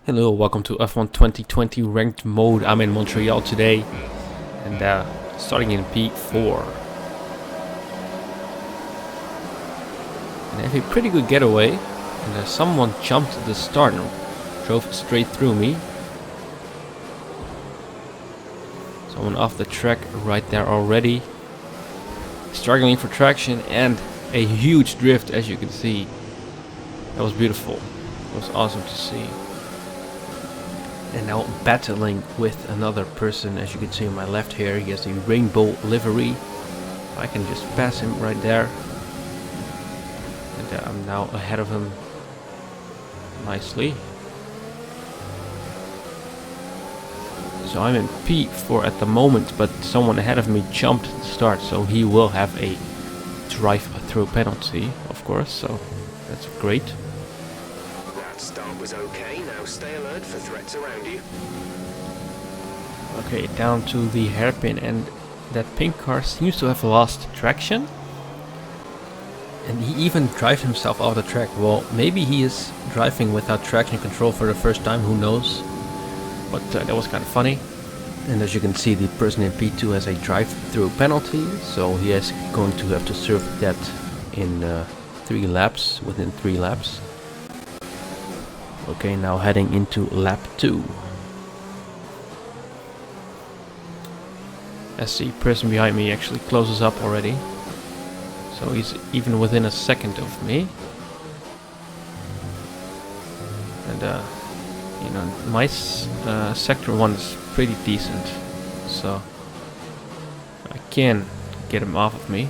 Hello, welcome to F1 2020 ranked mode. I'm in Montreal today and starting in P4. And I have a pretty good getaway and someone jumped at the start and drove straight through me. Someone off the track right there already. Struggling for traction and a huge drift, as you can see. That was beautiful. It was awesome to see. And now battling with another person, as you can see on my left here. He has a rainbow livery. I can just pass him right there. And I'm now ahead of him nicely. So I'm in P4 at the moment, but someone ahead of me jumped at the start, so he will have a drive-through penalty, of course, so that's great. That start was okay, now stay alert for threats around you. Okay, down to the hairpin, and that pink car seems to have lost traction. And he even drives himself off the track. Well, maybe he is driving without traction control for the first time, who knows. But that was kind of funny. And as you can see, the person in P2 has a drive-through penalty, so he is going to have to serve that in 3 laps, within 3 laps. Okay, now heading into lap 2. As the person behind me actually closes up already. So he's even within a second of me. And you know, my sector 1 is pretty decent, so I can get him off of me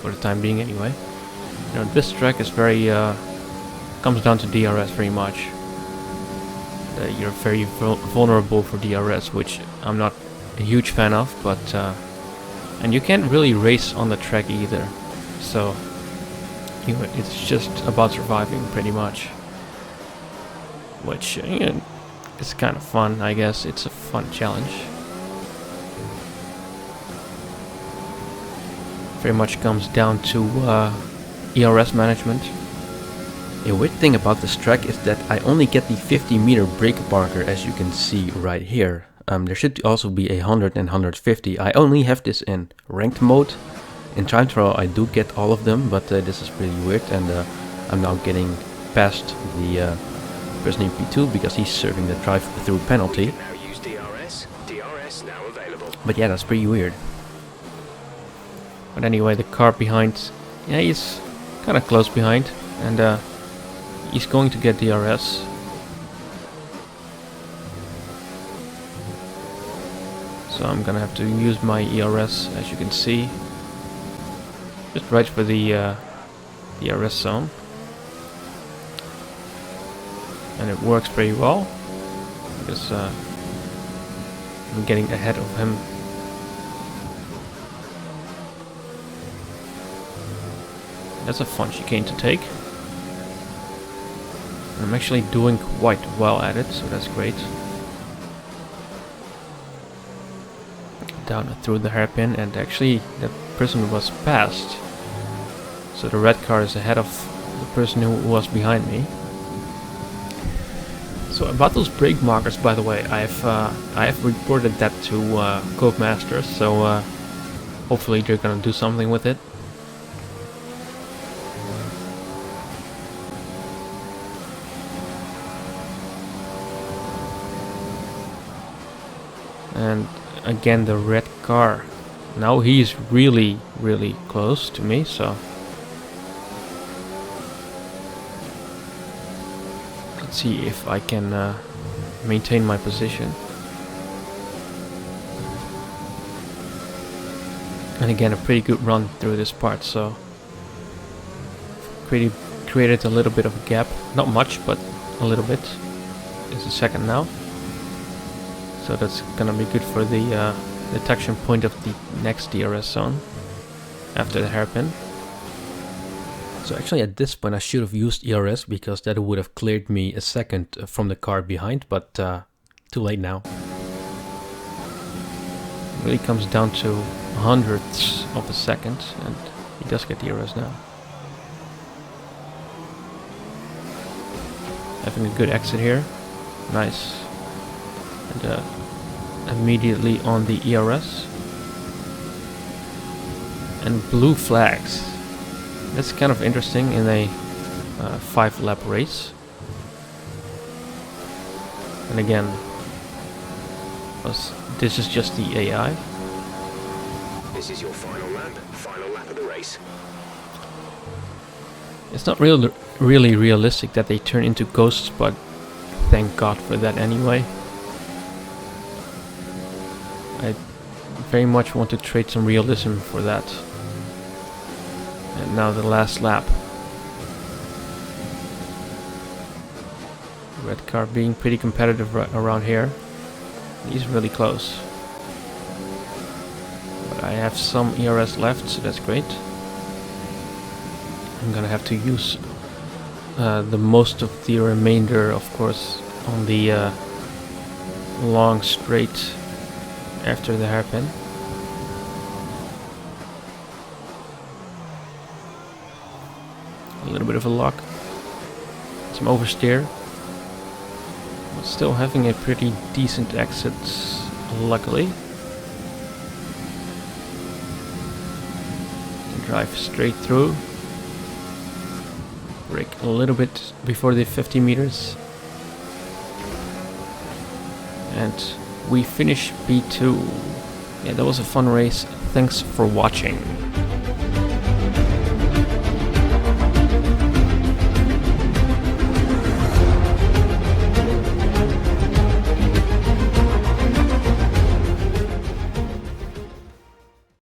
for the time being anyway. You know, this track is very comes down to DRS very much. You're very vulnerable for DRS, which I'm not a huge fan of, but and you can't really race on the track either, so you know, it's just about surviving pretty much. Which, you know, is kind of fun, I guess. It's a fun challenge. Very much comes down to ERS management. A weird thing about this track is that I only get the 50-meter brake marker, as you can see right here. There should also be 100 and 150. I only have this in ranked mode. In time trial I do get all of them, but this is pretty weird, and I'm now getting past the person in P2 because he's serving the drive-through penalty. Now use DRS. DRS now available. But yeah, that's pretty weird. But anyway, the car behind, yeah, he's kind of close behind, and he's going to get DRS. So I'm gonna have to use my ERS, as you can see, just right for the DRS zone. And it works pretty well, because I'm getting ahead of him. That's a fun chicane to take. I'm actually doing quite well at it, so that's great. Down through the hairpin, and actually that person was passed. So the red car is ahead of the person who was behind me. So about those brake markers, by the way, I have reported that to Codemasters, so hopefully they're gonna do something with it. And again, the red car. Now he's really, really close to me, so see if I can maintain my position. And again, a pretty good run through this part, so created a little bit of a gap, not much, but a little bit. It's a second now, so that's gonna be good for the detection point of the next DRS zone after the hairpin. So actually at this point I should have used ERS, because that would have cleared me a second from the car behind, but too late now. It really comes down to hundredths of a second, and he does get ERS now. Having a good exit here. Nice. And immediately on the ERS. And blue flags. That's kind of interesting in a 5-lap race. And again, this is just the AI. This is your final lap of the race. It's not really realistic that they turn into ghosts, but thank God for that anyway. I very much want to trade some realism for that. And now the last lap. Red car being pretty competitive around here. He's really close. But I have some ERS left, so that's great. I'm gonna have to use the most of the remainder, of course, on the long straight after the hairpin. A little bit of a lock. Some oversteer. But still having a pretty decent exit, luckily. Drive straight through. Brake a little bit before the 50 meters. And we finish P2. Yeah, that was a fun race. Thanks for watching.